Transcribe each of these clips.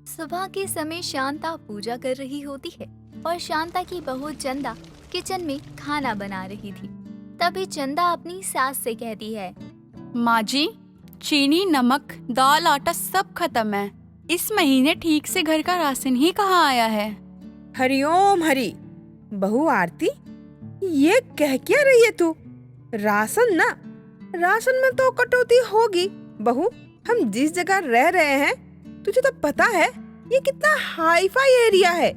सुबह के समय शांता पूजा कर रही होती है और शांता की बहू चंदा किचन में खाना बना रही थी। तभी चंदा अपनी सास से कहती है, माँ जी, चीनी, नमक, दाल, आटा सब खत्म है। इस महीने ठीक से घर का राशन ही कहाँ आया है। हरिओम हरि। बहू आरती, ये कह क्या रही है तू? राशन ना, राशन में तो कटौती होगी। बहू, हम जिस जगह रह रहे हैं तुझे तो पता है ये कितना हाई फाई एरिया है।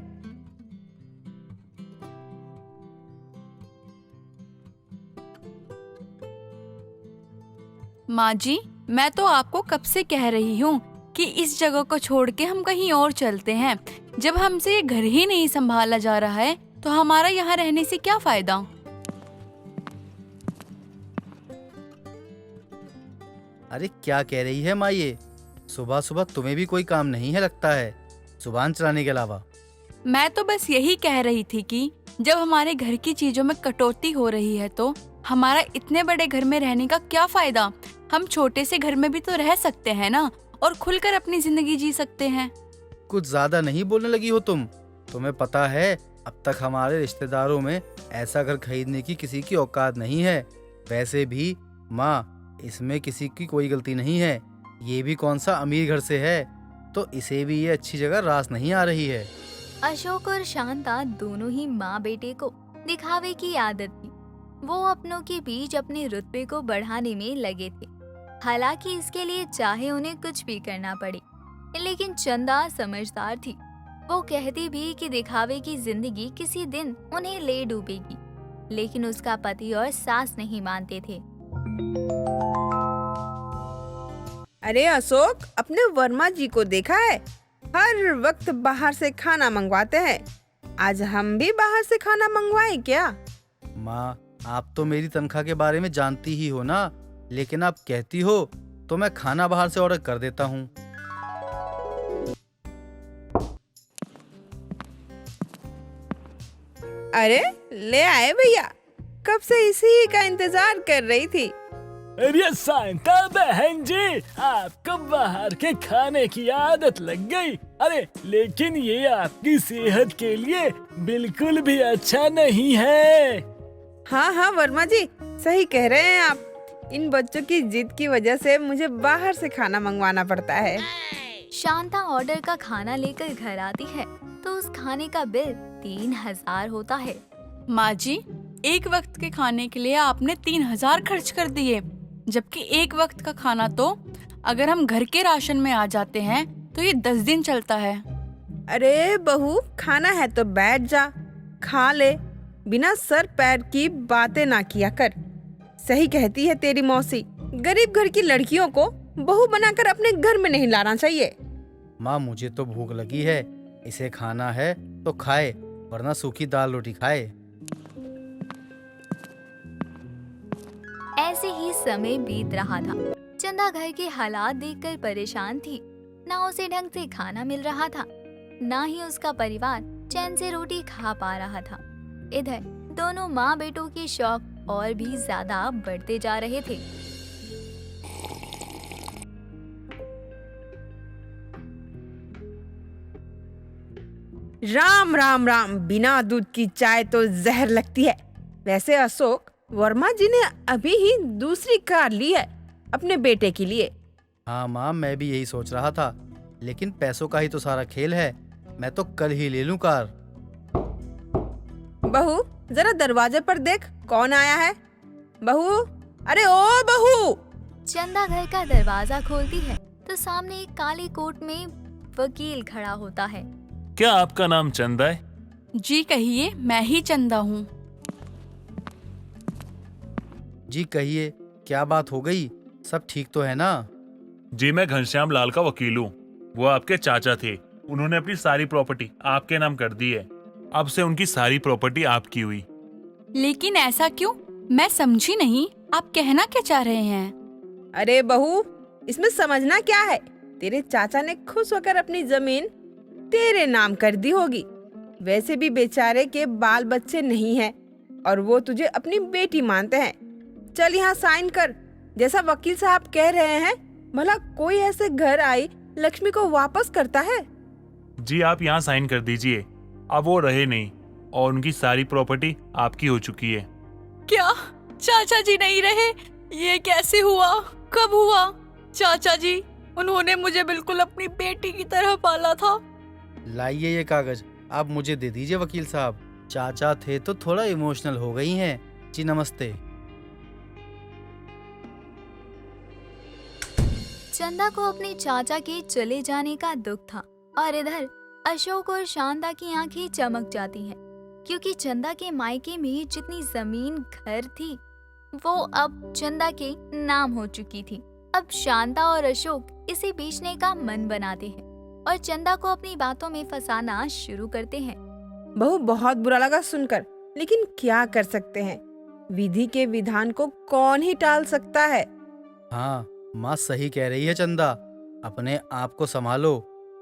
माँ जी, मैं तो आपको कब से कह रही हूँ कि इस जगह को छोड़ के हम कहीं और चलते हैं। जब हमसे ये घर ही नहीं संभाला जा रहा है तो हमारा यहाँ रहने से क्या फायदा। अरे क्या कह रही है माँ ये? सुबह सुबह तुम्हें भी कोई काम नहीं है लगता है, जुबान चलाने के अलावा। मैं तो बस यही कह रही थी कि जब हमारे घर की चीजों में कटौती हो रही है तो हमारा इतने बड़े घर में रहने का क्या फायदा। हम छोटे से घर में भी तो रह सकते हैं ना, और खुलकर अपनी जिंदगी जी सकते हैं। कुछ ज्यादा नहीं बोलने लगी हो तुम? तुम्हें पता है अब तक हमारे रिश्तेदारों में ऐसा घर खरीदने की किसी की औकात नहीं है। वैसे भी माँ, इसमें किसी की कोई गलती नहीं है। ये भी कौन सा अमीर घर से है, तो इसे भी ये अच्छी जगह रास नहीं आ रही है। अशोक और शांता दोनों ही माँ बेटे को दिखावे की आदत थी। वो अपनों के बीच अपने रुतबे को बढ़ाने में लगे थे। हालांकि इसके लिए चाहे उन्हें कुछ भी करना पड़े, लेकिन चंदा समझदार थी। वो कहती भी कि दिखावे की जिंदगी किसी दिन उन्हें ले डूबेगी, लेकिन उसका पति और सास नहीं मानते थे। अरे अशोक, अपने वर्मा जी को देखा है? हर वक्त बाहर से खाना मंगवाते हैं। आज हम भी बाहर से खाना मंगवाएं क्या? माँ, आप तो मेरी तनख्वाह के बारे में जानती ही हो ना, लेकिन आप कहती हो तो मैं खाना बाहर से ऑर्डर कर देता हूँ। अरे ले आए भैया, कब से इसी का इंतजार कर रही थी। अरे शांता बहन जी, आपको बाहर के खाने की आदत लग गई। अरे लेकिन ये आपकी सेहत के लिए बिल्कुल भी अच्छा नहीं है। हाँ हाँ वर्मा जी, सही कह रहे हैं आप। इन बच्चों की जिद की वजह से मुझे बाहर से खाना मंगवाना पड़ता है। शांता ऑर्डर का खाना लेकर घर आती है तो उस खाने का बिल 3000 होता है। माँ जी, एक वक्त के खाने के लिए आपने 3000 खर्च कर दिए, जबकि एक वक्त का खाना तो अगर हम घर के राशन में आ जाते हैं तो ये 10 दिन चलता है। अरे बहू, खाना है तो बैठ जा, खा ले। बिना सर पैर की बातें ना किया कर। सही कहती है तेरी मौसी, गरीब घर की लड़कियों को बहू बनाकर अपने घर में नहीं लाना चाहिए। माँ, मुझे तो भूख लगी है, इसे खाना है तो खाए, वरना सूखी दाल रोटी खाए। ऐसे ही समय बीत रहा था। चंदा घर के हालात देखकर परेशान थी। ना उसे ढंग से खाना मिल रहा था, ना ही उसका परिवार चैन से रोटी खा पा रहा था। इधर दोनों माँ बेटों के शौक और भी ज्यादा बढ़ते जा रहे थे। राम राम राम, बिना दूध की चाय तो जहर लगती है। वैसे अशोक, वर्मा जी ने अभी ही दूसरी कार ली है अपने बेटे के लिए। हाँ माँ, मैं भी यही सोच रहा था, लेकिन पैसों का ही तो सारा खेल है। मैं तो कल ही ले लूं कार। बहू, जरा दरवाजे पर देख कौन आया है। बहू, अरे ओ बहू। चंदा घर का दरवाजा खोलती है तो सामने एक काले कोट में वकील खड़ा होता है। क्या आपका नाम चंदा है? जी कहिए, मैं ही चंदा हूँ। जी कहिए, क्या बात हो गई? सब ठीक तो है ना? जी, मैं घनश्याम लाल का वकील हूँ। वो आपके चाचा थे, उन्होंने अपनी सारी प्रॉपर्टी आपके नाम कर दी है। अब से उनकी सारी प्रॉपर्टी आपकी हुई। लेकिन ऐसा क्यों? मैं समझी नहीं, आप कहना क्या चाह रहे हैं? अरे बहू, इसमें समझना क्या है? तेरे चाचा ने खुश होकर अपनी जमीन तेरे नाम कर दी होगी। वैसे भी बेचारे के बाल बच्चे नहीं हैं और वो तुझे अपनी बेटी मानते हैं। चल यहाँ साइन कर। जैसा वकील साहब कह रहे हैं, भला कोई ऐसे घर आई लक्ष्मी को वापस करता है? जी आप यहाँ साइन कर दीजिए। अब वो रहे नहीं और उनकी सारी प्रॉपर्टी आपकी हो चुकी है। क्या चाचा जी नहीं रहे? ये कैसे हुआ? कब हुआ? चाचा जी, उन्होंने मुझे बिल्कुल अपनी बेटी की तरह पाला था। लाइए ये कागज, आप मुझे दे दीजिए वकील साहब। चाचा थे तो थोड़ा इमोशनल हो गई हैं। जी नमस्ते। चंदा को अपने चाचा के चले जाने का दुख था और इधर अशोक और शांता की आंखें चमक जाती हैं क्योंकि चंदा के मायके में जितनी जमीन घर थी वो अब चंदा के नाम हो चुकी थी। अब शांता और अशोक इसे बेचने का मन बनाते हैं और चंदा को अपनी बातों में फंसाना शुरू करते हैं। बहू बहुत बुरा लगा सुनकर, लेकिन क्या कर सकते हैं, विधि के विधान को कौन ही टाल सकता है। हाँ माँ सही कह रही है चंदा, अपने आप को संभालो।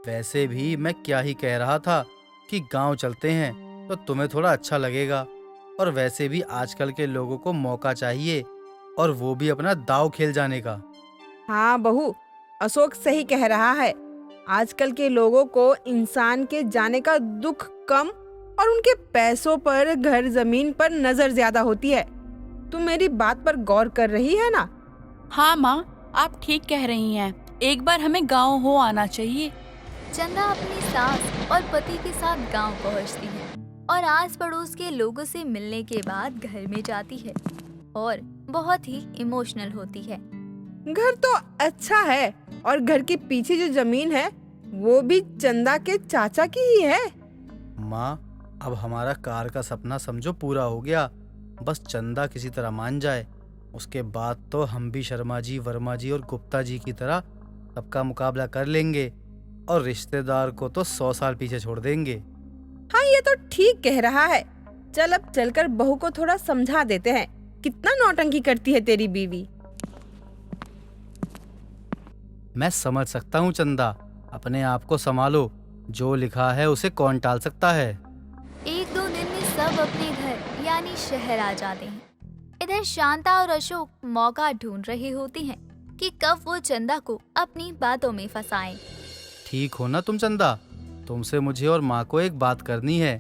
वैसे भी मैं क्या ही कह रहा था कि गांव चलते हैं तो तुम्हें थोड़ा अच्छा लगेगा। और वैसे भी आजकल के लोगों को मौका चाहिए, और वो भी अपना दांव खेल जाने का। हाँ बहू, अशोक सही कह रहा है। आजकल के लोगों को इंसान के जाने का दुख कम और उनके पैसों पर, घर जमीन पर नजर ज्यादा होती है। तुम मेरी बात पर गौर कर रही है ना? हाँ माँ, आप ठीक कह रही हैं। एक बार हमें गाँव हो आना चाहिए। चंदा अपनी सास और पति के साथ गांव पहुंचती है और आस पड़ोस के लोगों से मिलने के बाद घर में जाती है और बहुत ही इमोशनल होती है। घर तो अच्छा है और घर के पीछे जो जमीन है वो भी चंदा के चाचा की ही है। माँ अब हमारा कार का सपना समझो पूरा हो गया। बस चंदा किसी तरह मान जाए, उसके बाद तो हम भी शर्मा जी, वर्मा जी और गुप्ता जी की तरह सबका मुकाबला कर लेंगे और रिश्तेदार को तो 100 साल पीछे छोड़ देंगे। हाँ ये तो ठीक कह रहा है। चल अब चलकर बहू को थोड़ा समझा देते हैं, कितना नौटंकी करती है तेरी बीवी। मैं समझ सकता हूँ चंदा, अपने आप को संभालो। जो लिखा है उसे कौन टाल सकता है। 1-2 दिन में सब अपने घर यानी शहर आ जाते हैं। इधर शांता और अशोक मौका ढूंढ रहे होते हैं कि कब वो चंदा को अपनी बातों में फंसाएं। ठीक हो ना तुम चंदा? तुमसे मुझे और माँ को एक बात करनी है।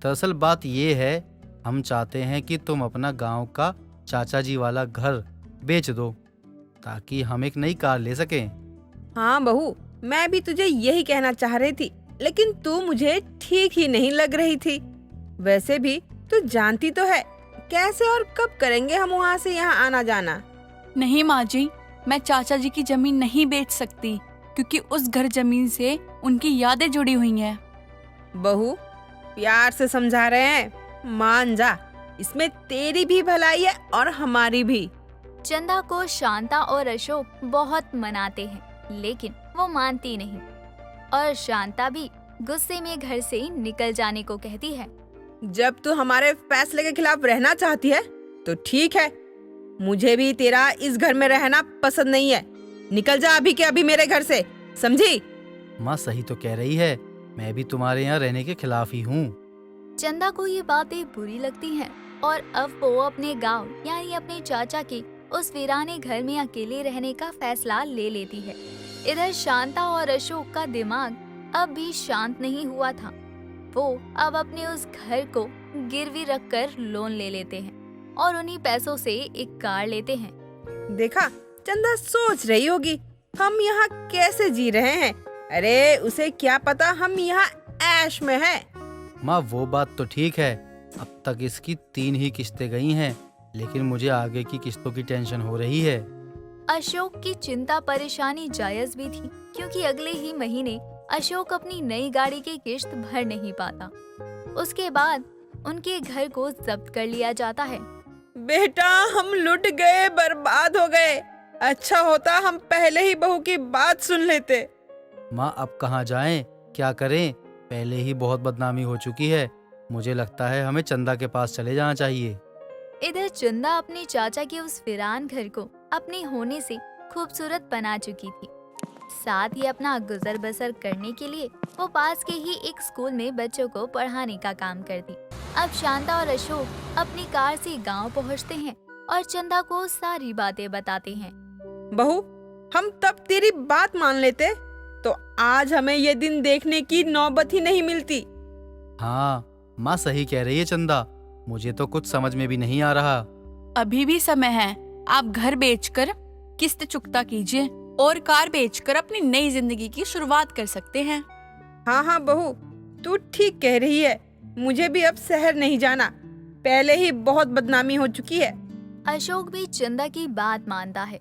दरअसल बात ये है, हम चाहते हैं कि तुम अपना गांव का चाचा जी वाला घर बेच दो ताकि हम एक नई कार ले सकें। हाँ बहू, मैं भी तुझे यही कहना चाह रही थी, लेकिन तू मुझे ठीक ही नहीं लग रही थी। वैसे भी तू जानती तो है कैसे और कब करेंगे हम वहाँ से यहाँ आना जाना। नहीं माँ जी, मैं चाचा जी की जमीन नहीं बेच सकती क्योंकि उस घर जमीन से उनकी यादें जुड़ी हुई हैं। बहू प्यार से समझा रहे हैं, मान जा, इसमें तेरी भी भलाई है और हमारी भी। चंदा को शांता और अशोक बहुत मनाते हैं लेकिन वो मानती नहीं और शांता भी गुस्से में घर से निकल जाने को कहती है। जब तू हमारे फैसले के खिलाफ रहना चाहती है तो ठीक है, मुझे भी तेरा इस घर में रहना पसंद नहीं है। निकल जा अभी के अभी मेरे घर से, समझी? माँ सही तो कह रही है, मैं भी तुम्हारे यहाँ रहने के खिलाफ ही हूँ। चंदा को ये बातें बुरी लगती हैं और अब वो अपने गांव यानी अपने चाचा के उस वीराने घर में अकेले रहने का फैसला ले लेती है। इधर शांता और अशोक का दिमाग अब भी शांत नहीं हुआ था। वो अब अपने उस घर को गिरवी रखकर लोन ले लेते हैं और उन्हीं पैसों से एक कार लेते हैं। देखा, चंदा सोच रही होगी हम यहाँ कैसे जी रहे हैं। अरे उसे क्या पता हम यहाँ ऐश में हैं। माँ वो बात तो ठीक है, अब तक इसकी 3 ही किस्तें गई हैं, लेकिन मुझे आगे की किस्तों की टेंशन हो रही है। अशोक की चिंता परेशानी जायज भी थी क्योंकि अगले ही महीने अशोक अपनी नई गाड़ी की किश्त भर नहीं पाता। उसके बाद उनके घर को जब्त कर लिया जाता है। बेटा हम लुट गए, बर्बाद हो गए। अच्छा होता हम पहले ही बहू की बात सुन लेते। माँ अब कहाँ जाएं, क्या करें? पहले ही बहुत बदनामी हो चुकी है। मुझे लगता है हमें चंदा के पास चले जाना चाहिए। इधर चंदा अपने चाचा के उस वीरान घर को अपने होने से खूबसूरत बना चुकी थी। साथ ही अपना गुजर बसर करने के लिए वो पास के ही एक स्कूल में बच्चों को पढ़ाने का काम करती। अब शांता और अशोक अपनी कार से गांव पहुंचते हैं और चंदा को सारी बातें बताते हैं। बहू हम तब तेरी बात मान लेते, तो आज हमें ये दिन देखने की नौबत ही नहीं मिलती। हाँ, माँ सही कह रही है चंदा। मुझे तो कुछ समझ में भी नहीं आ रहा। अभी भी समय है, आप घर बेचकर किस्त चुकता कीजिए और कार बेचकर अपनी नई जिंदगी की शुरुआत कर सकते हैं। हाँ हाँ बहू, तू ठीक कह रही है। मुझे भी अब शहर नहीं जाना, पहले ही बहुत बदनामी हो चुकी है। अशोक भी चंदा की बात मानता है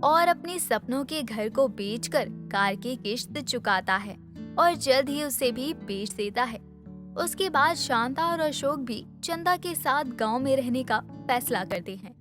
और अपने सपनों के घर को बेचकर कार की किश्त चुकाता है और जल्द ही उसे भी बेच देता है। उसके बाद शांता और अशोक भी चंदा के साथ गांव में रहने का फैसला करते हैं।